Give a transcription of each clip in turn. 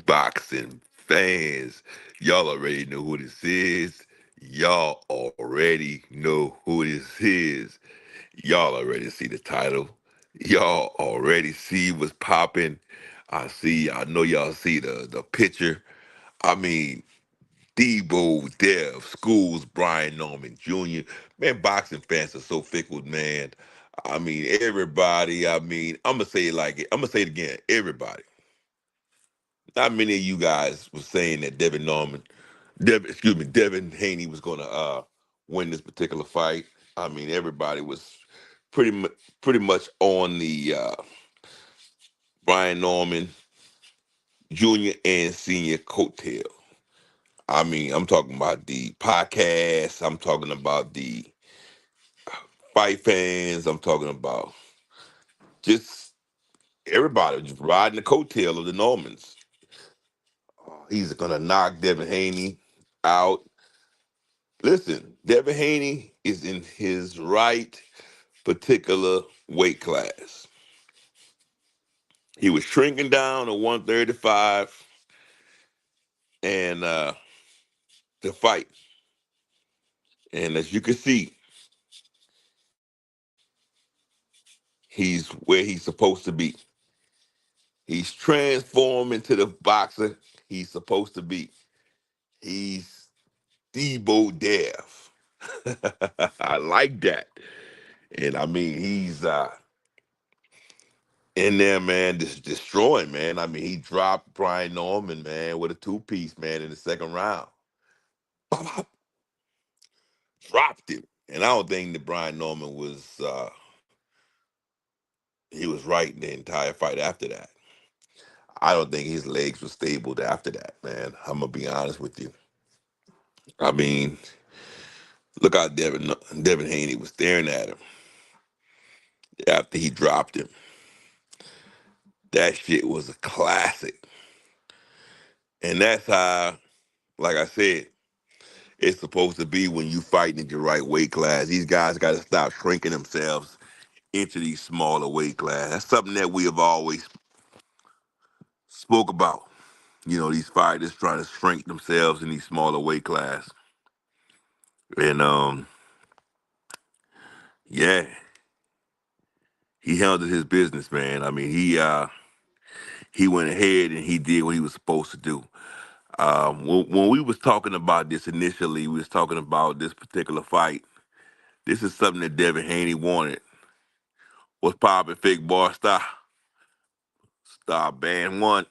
boxing fans, y'all already know who this is. Y'all already know who this is. Y'all already see the title. Y'all already see what's popping. I know y'all see the picture. I mean, Debo, Dev, Schools, Brian Norman Jr. Man, boxing fans are so fickle, man. I mean, everybody. I mean, I'm gonna say it like it. I'm gonna say it again. Everybody. Not many of you guys were saying that Devin Haney was going to win this particular fight. I mean, everybody was pretty much on the Brian Norman Jr. and Senior coattail. I mean, I'm talking about the podcast. I'm talking about the fight fans. I'm talking about just everybody just riding the coattail of the Normans. He's going to knock Devin Haney out. Listen, Devin Haney is in his right particular weight class. He was shrinking down to 135 and to fight. And as you can see, he's where he's supposed to be. He's transformed into the boxer he's supposed to be. He's Debo Dev. I like that. And I mean, he's in there, man, just destroying, man. I mean, he dropped Brian Norman, man, with a two-piece, man, in the second round. Dropped him. And I don't think that Brian Norman was he was right in the entire fight after that. I don't think his legs were stable after that, man. I'm gonna be honest with you. I mean, look how Devin Haney was staring at him after he dropped him. That shit was a classic. And that's how, like I said, it's supposed to be when you fighting in the right weight class. These guys got to stop shrinking themselves into these smaller weight class. That's something that we have always spoke about. You know, these fighters trying to shrink themselves in these smaller weight class. And yeah, he handled his business, man. I mean, he went ahead and he did what he was supposed to do. When we was talking about this initially, we was talking about this particular fight. This is something that Devin Haney wanted. What's poppin', fake bar star band one?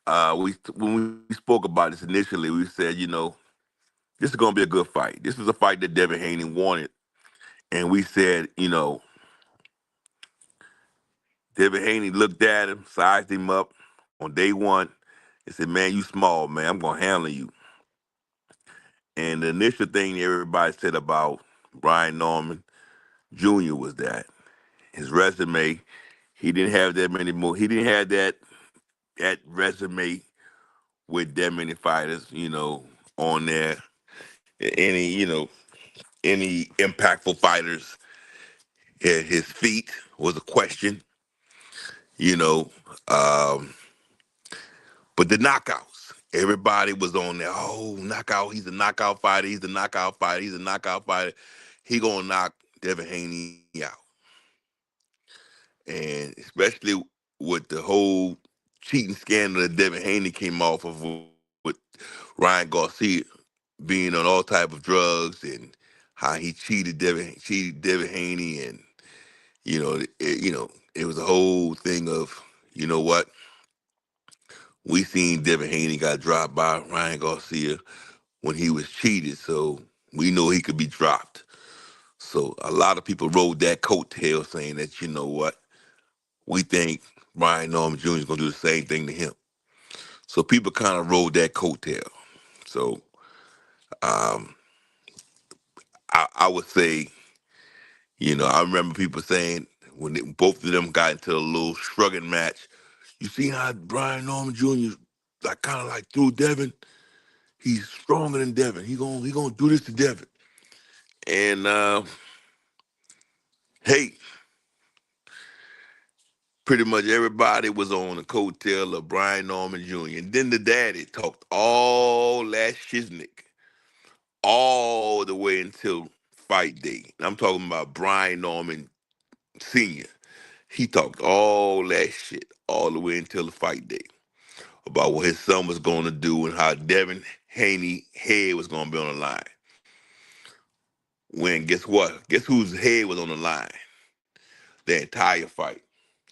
We when we spoke about this initially, we said, this is gonna be a good fight. This is a fight that Devin Haney wanted, and we said, Devin Haney looked at him, sized him up on day one, and said, "Man, you small, man. I'm gonna handle you." And the initial thing everybody said about Brian Norman Jr. was that his resume, he didn't have that many more. He didn't have that resume with that many fighters, on there. Any, any impactful fighters at his feet was a question, you know. Um, but the knockouts, everybody was on there. Oh, knockout! He's a knockout fighter. He's a knockout fighter. He's a knockout fighter. He gonna knock Devin Haney out, and especially with the whole cheating scandal that Devin Haney came off of with Ryan Garcia being on all type of drugs and how he cheated Devin Haney, and it was a whole thing of, you know what, we seen Devin Haney got dropped by Ryan Garcia when he was cheated, so we know he could be dropped. So a lot of people rode that coattail saying that, you know what, we think Ryan Norman Jr. is gonna do the same thing to him. So people kind of rode that coattail. So um, I would say, I remember people saying when both of them got into a little shrugging match, you see how Brian Norman Jr. like kind of like threw Devin. He's stronger than Devin. He gonna do this to Devin. And hey, Pretty much everybody was on the coattail of Brian Norman Jr. And then the daddy talked all that shiznick all the way until fight day. And I'm talking about Brian Norman Sr. He talked all that shit all the way until the fight day about what his son was going to do and how Devin Haney head was going to be on the line. When guess what? Guess whose head was on the line? The entire fight.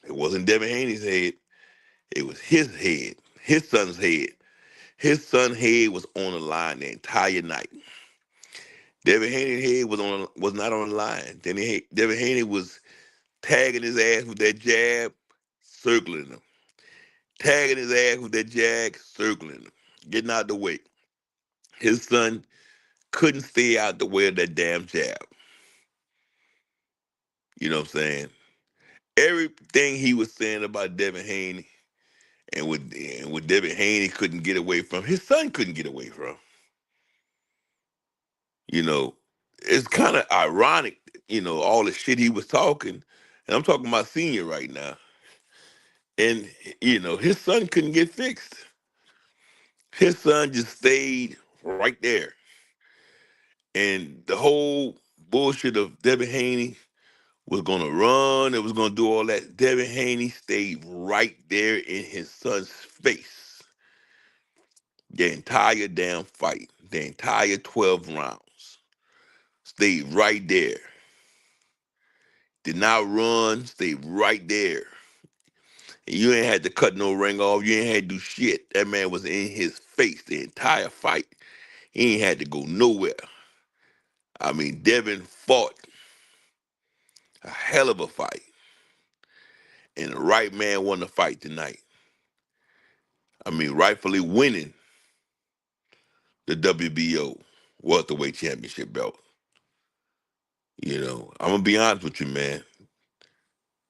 It wasn't Devin Haney's head. It was his head, his son's head. His son's head was on the line the entire night. Devin Haney's head was not on the line. Devin Haney was tagging his ass with that jab, circling him. Tagging his ass with that jag, circling him. Getting out the way. His son couldn't stay out the way of that damn jab. You know what I'm saying? Everything he was saying about Devin Haney and what Devin Haney couldn't get away from, his son couldn't get away from. You know, it's kind of ironic, all the shit he was talking. And I'm talking about senior right now. And, his son couldn't get fixed. His son just stayed right there. And the whole bullshit of Devin Haney was going to run, it was going to do all that. Devin Haney stayed right there in his son's face the entire damn fight, the entire 12 rounds. Stayed right there. Did not run, stayed right there. And you ain't had to cut no ring off. You ain't had to do shit. That man was in his face the entire fight. He ain't had to go nowhere. I mean, Devin fought a hell of a fight. And the right man won the fight tonight. I mean, rightfully winning the WBO Welterweight Championship belt. I'm going to be honest with you, man.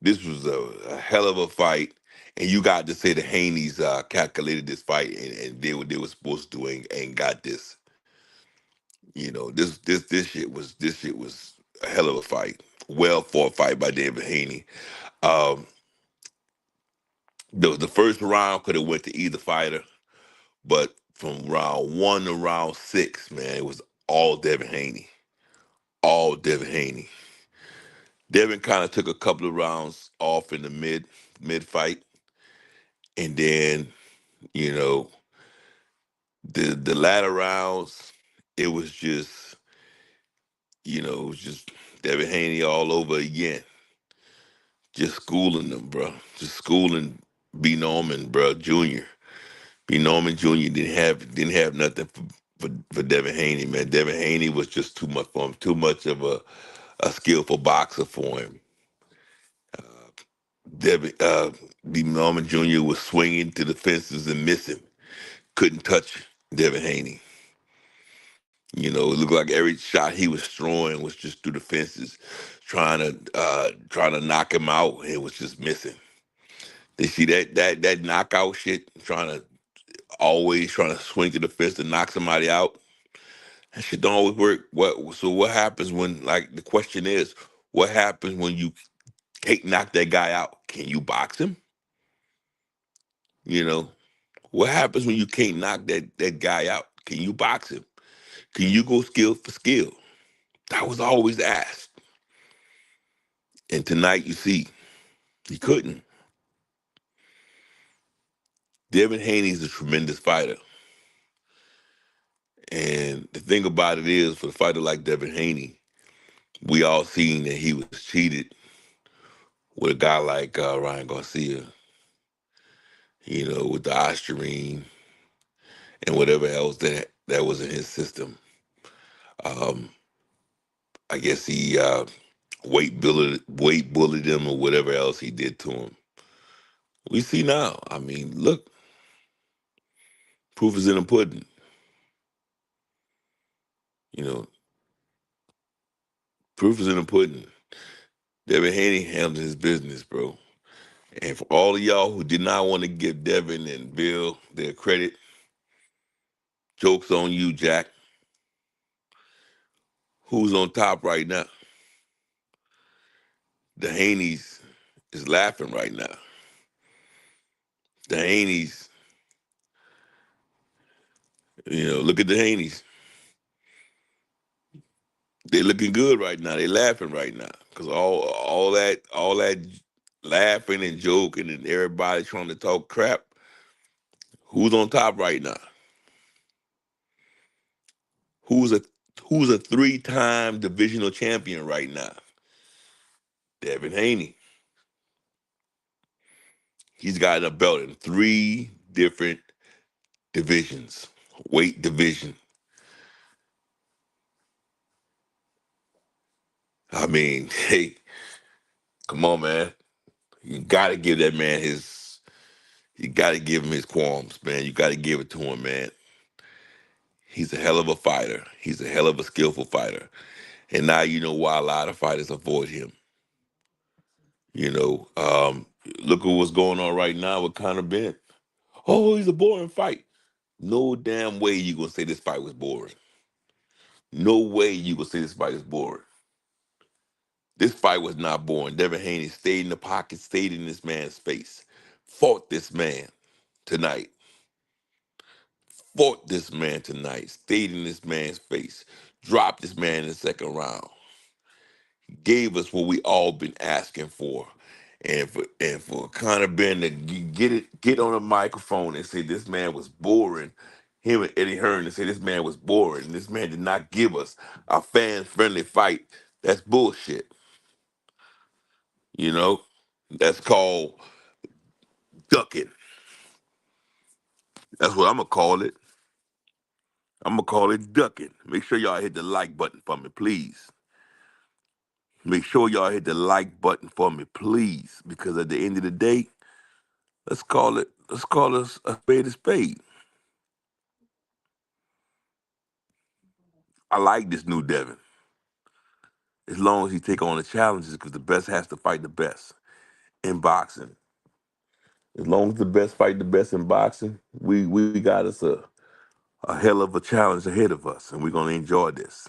This was a hell of a fight. And you got to say the Haney's calculated this fight and did what they were supposed to do and got this. This shit was a hell of a fight. Well fought fight by David Haney. Um, the first round could have went to either fighter, but from round 1 to round 6, man, it was all Devin Haney. All Devin Haney. Devin kind of took a couple of rounds off in the mid fight, and then you know the latter rounds, it was just Devin Haney all over again, just schooling them, bro, just schooling B Norman, bro, Junior. B Norman Junior didn't have nothing for Devin Haney, man. Devin Haney was just too much for him, too much of a skillful boxer for him. Devin, B. Norman Jr. was swinging to the fences and missing. Couldn't touch Devin Haney. It looked like every shot he was throwing was just through the fences, trying to knock him out. It was just missing. They see that knockout shit, always trying to swing to the fence to knock somebody out. That shit don't always work. What happens when, like, the question is, what happens when you can't knock that guy out? Can you box him? You know, what happens when you can't knock that guy out? Can you box him? Can you go skill for skill? That was always asked. And tonight, you see, he couldn't. Devin Haney's a tremendous fighter. And the thing about it is, for a fighter like Devin Haney, we all seen that he was cheated with a guy like Ryan Garcia, with the ostarine and whatever else that was in his system. Um, I guess he weight bullied him or whatever else he did to him. We see now. I mean, look, proof is in the pudding. You know, proof is in the pudding. Devin Haney handled his business, bro. And for all of y'all who did not want to give Devin and Bill their credit, joke's on you, Jack. Who's on top right now? The Haneys is laughing right now. The Haneys, look at the Haneys. They looking good right now. They laughing right now because all that laughing and joking and everybody trying to talk crap. Who's on top right now? Who's a who's a 3-time divisional champion right now? Devin Haney. He's got a belt in 3 different divisions, weight division. I mean, hey, come on, man. You gotta give that man his. You gotta give him his qualms, man. You gotta give it to him, man. He's a hell of a fighter. He's a hell of a skillful fighter. And now you know why a lot of fighters avoid him. You know, look at what's going on right now with Conor Benn. Oh, he's a boring fight. No damn way you gonna say this fight was boring. No way you gonna say this fight is boring. This fight was not boring. Devin Haney stayed in the pocket, stayed in this man's face, fought this man tonight. Fought this man tonight, stayed in this man's face, dropped this man in the second round, gave us what we all been asking for. And for Conor Benn to get on a microphone and say this man was boring, him and Eddie Hearn to say this man was boring, and this man did not give us a fan friendly fight. That's bullshit. You know, that's called ducking. That's what I'm gonna call it. I'm gonna call it ducking. Make sure y'all hit the like button for me, please. Make sure y'all hit the like button for me, please, because at the end of the day, let's call us a spade a spade. I like this new Devin, as long as he take on the challenges, because the best has to fight the best in boxing. As long as the best fight the best in boxing, we got us a hell of a challenge ahead of us, and we're gonna enjoy this.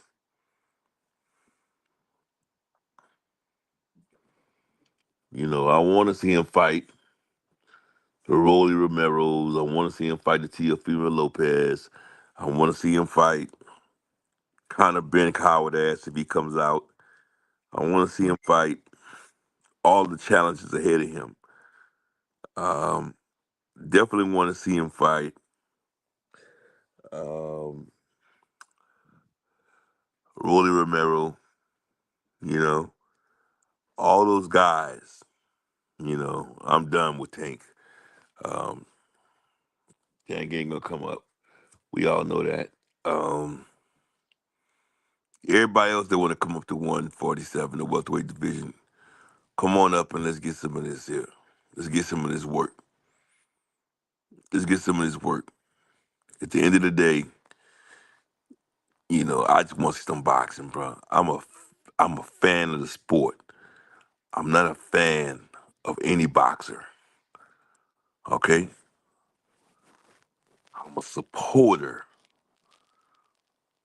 I want to see him fight the Rolly Romero's. I want to see him fight the Teofimo Lopez. I want to see him fight Conor Ben Coward ass if he comes out. I want to see him fight all the challenges ahead of him. Um, Definitely want to see him fight um, Rolly Romero. You know, all those guys. I'm done with Tank. Um, Tank ain't gonna come up. We all know that. Um, Everybody else that want to come up to 147, the welterweight division, come on up and let's get some of this here. Let's get some of this work. Let's get some of this work. At the end of the day, I just want to see some boxing, bro. I'm a fan of the sport. I'm not a fan of any boxer. Okay, I'm a supporter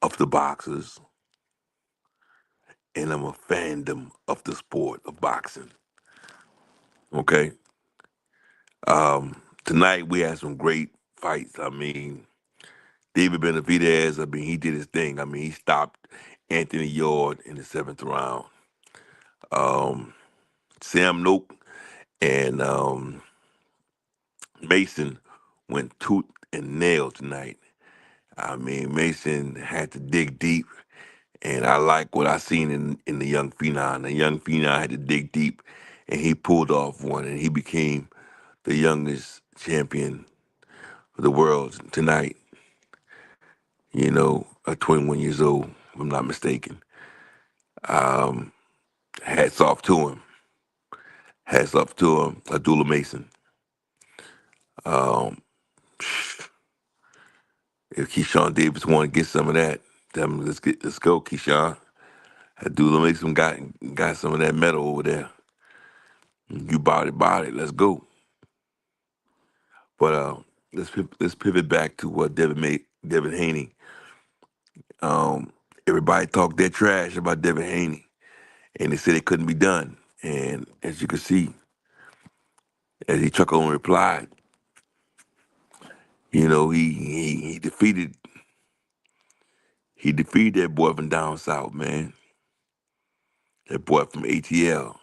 of the boxers, and I'm a fandom of the sport of boxing. Okay. Tonight we had some great fights. I mean, David Benavidez. I mean, he did his thing. I mean, he stopped Anthony Yard in the 7th round. Um, Sam Noak and Mason went tooth and nail tonight. I mean, Mason had to dig deep, and I like what I seen in the young phenom. The young phenom had to dig deep, and he pulled off one, and he became the youngest champion of the world tonight. At 21 years old, if I'm not mistaken. Um, Hats off to him. Hats off to him, Abdullah Mason. Um, if Keyshawn Davis want to get some of that, tell him let's go, Keyshawn. Abdullah Mason got some of that metal over there. You bought it. Let's go. But let's pivot back to what Devin Haney. Everybody talked their trash about Devin Haney, and they said it couldn't be done. And as you can see, as he chuckled and replied, You know, he defeated that boy from down south, man. That boy from ATL.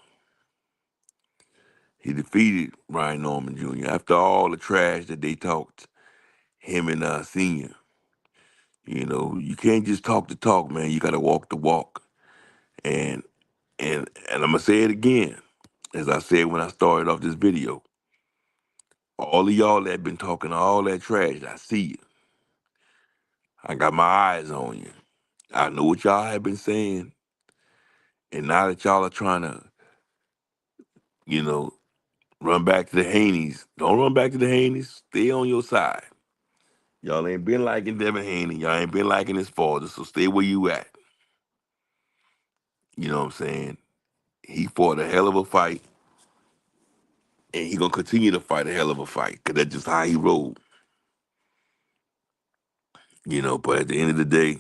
He defeated Ryan Norman Jr. after all the trash that they talked, him and Senior. You know, you can't just talk the talk, man. You gotta walk the walk. And and I'm gonna say it again, as I said when I started off this video. All of y'all that been talking all that trash, I see you. I got my eyes on you. I know what y'all have been saying, and now that y'all are trying to, you know, run back to the Haneys, don't run back to the Haneys. Stay on your side. Y'all ain't been liking Devin Haney. Y'all ain't been liking his father, so stay where you at. You know what I'm saying? He fought a hell of a fight, and he gonna continue to fight a hell of a fight, cause that's just how he rolled. You know, but at the end of the day,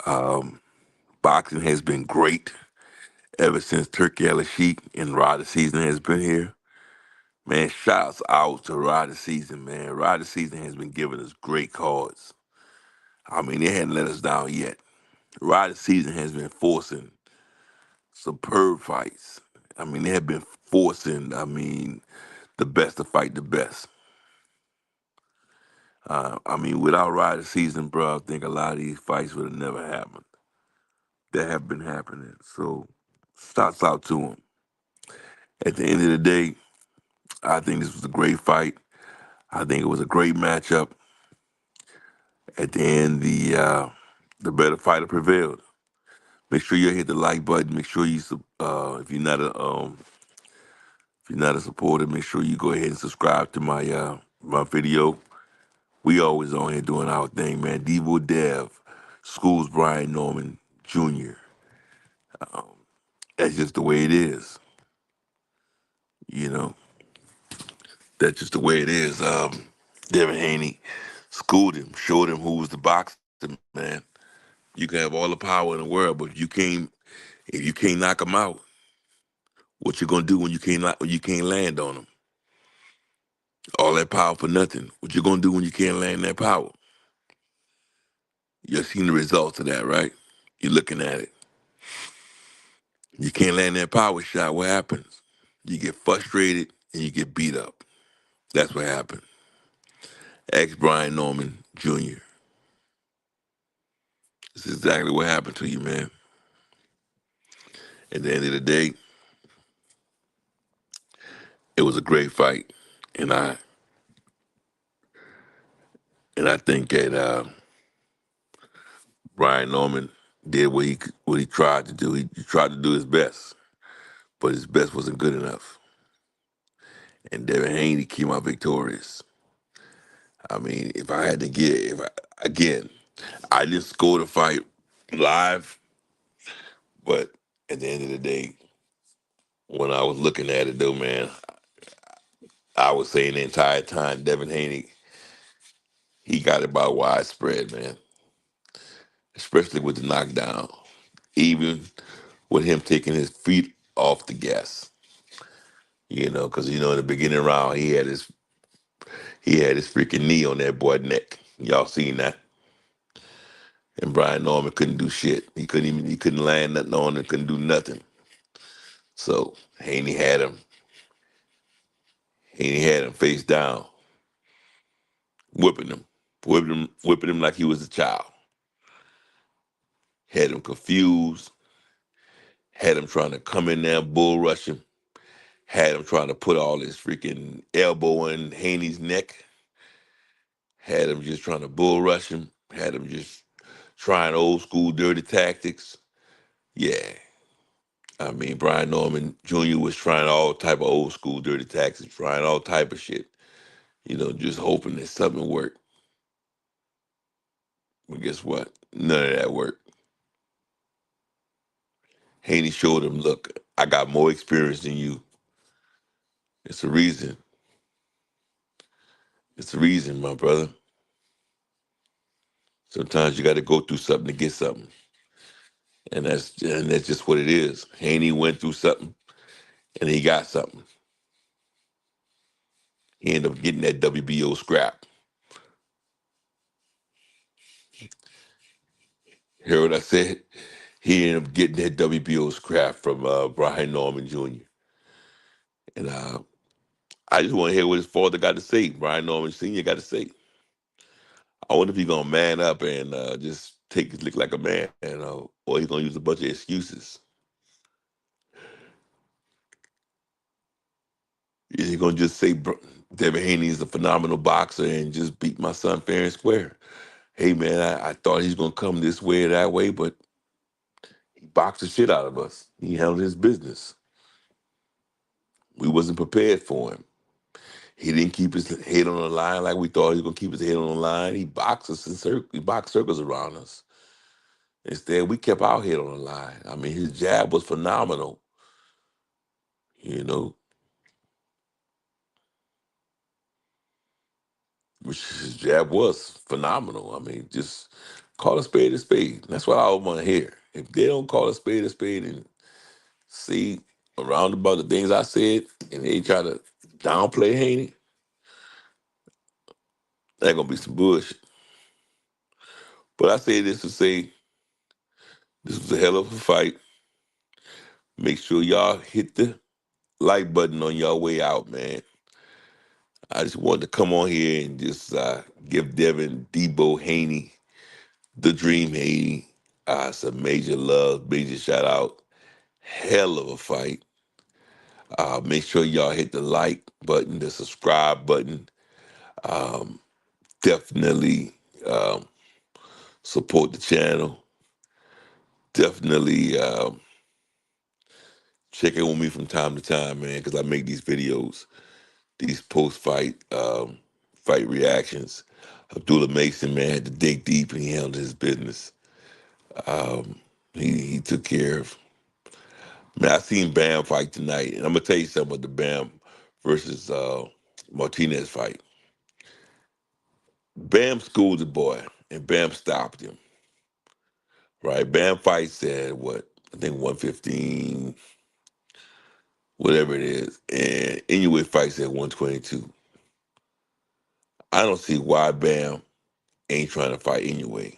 um, boxing has been great ever since Turkey El Sheik and Ryder season has been here. Man, shouts out to Ryder season, man. Ryder season has been giving us great cards. I mean, they hadn't let us down yet. Ryder season has been forcing superb fights. I mean, they have been forcing, the best to fight the best. I mean, without Ryder season, bro, I think a lot of these fights would have never happened. That have been happening. So, shouts out to him. At the end of the day, I think this was a great fight. I think it was a great matchup. At the end, the better fighter prevailed. Make sure you hit the like button. Make sure if you're not a supporter, make sure you go ahead and subscribe to my video. We always on here doing our thing, man. Debo Dev, schools Brian Norman Jr. That's just the way it is. You know, that's just the way it is. Devin Haney schooled him, showed him who was the boxer, man. You can have all the power in the world, but if you can't knock him out, what you gonna do when you can't land on him? All that power for nothing. What you gonna do when you can't land that power? You're seeing the results of that, right? You're looking at it. You can't land that power shot. What happens? You get frustrated and you get beat up. That's what happened. Ex Brian Norman Jr. This is exactly what happened to you, man. At the end of the day, it was a great fight, and I think that Brian Norman did what he tried to do. He tried to do his best, but his best wasn't good enough. And Devin Haney came out victorious. I mean, if I had to again, I didn't score the fight live, but at the end of the day, when I was looking at it, though, man, I was saying the entire time, Devin Haney, he got it by widespread, man, especially with the knockdown. Even with him taking his feet off the gas, because in the beginning round he had his freaking knee on that boy's neck. Y'all seen that? And Brian Norman couldn't do shit. He couldn't land nothing on him, couldn't do nothing. So Haney had him face down, whipping him, whipping him like he was a child. Had him confused, had him trying to come in there, bull rush him, had him trying to put all his freaking elbow in Haney's neck, had him just trying to bull rush him, had him just trying old school dirty tactics. Yeah. I mean, Brian Norman Jr. was trying all type of old school dirty tactics, trying all type of shit, just hoping that something worked. But guess what? None of that worked. Haney showed him, look, I got more experience than you. It's a reason. It's a reason, my brother. Sometimes you got to go through something to get something, and that's just what it is. Haney went through something, and he got something. He ended up getting that WBO scrap. Hear what I said? He ended up getting that WBO scrap from Brian Norman Jr. And I just want to hear what his father got to say. Brian Norman Sr. got to say. I wonder if he's gonna man up and just take his lick like a man, or he's gonna use a bunch of excuses. Is he gonna just say Devin Haney is a phenomenal boxer and just beat my son fair and square? Hey man, I thought he's gonna come this way or that way, but he boxed the shit out of us. He handled his business. We wasn't prepared for him. He didn't keep his head on the line like we thought he was gonna keep his head on the line. He boxed us in he boxed circles around us. Instead, we kept our head on the line. I mean, his jab was phenomenal. You know, which his jab was phenomenal. I mean, just call a spade a spade. That's what I want to hear. If they don't call a spade and see around about the things I said, and they try to downplay Haney, that's gonna be some bullshit. But I say this to say this was a hell of a fight. Make sure y'all hit the like button on your way out, man. I just wanted to come on here and just give Devin Debo Haney, the Dream Haney, some major love, major shout out. Hell of a fight. Make sure y'all hit the like button, the subscribe button. Um, definitely support the channel. Definitely check in with me from time to time, man, because I make these videos, these post-fight fight reactions. Abdullah Mason, man, had to dig deep and he handled his business. He took care of. Man, I seen Bam fight tonight, and I'm gonna tell you something about the Bam versus Martinez fight. Bam schooled the boy, and Bam stopped him. Right? Bam fights at what? I think 115, whatever it is, and Inoue fights at 122. I don't see why Bam ain't trying to fight Inoue.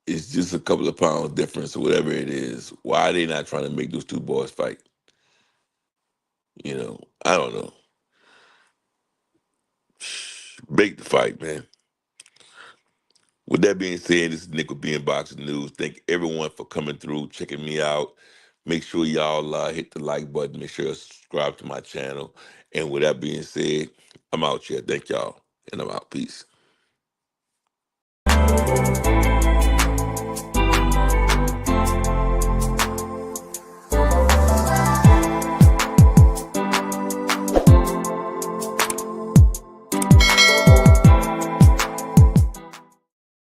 It's just a couple of pounds difference or whatever it is. Why are they not trying to make those two boys fight? I don't know. Make the fight, man. With that being said, this is Nick with Being Boxing News. Thank everyone for coming through, checking me out. Make sure y'all hit the like button. Make sure you subscribe to my channel. And with that being said, I'm out here. Thank y'all. And I'm out. Peace.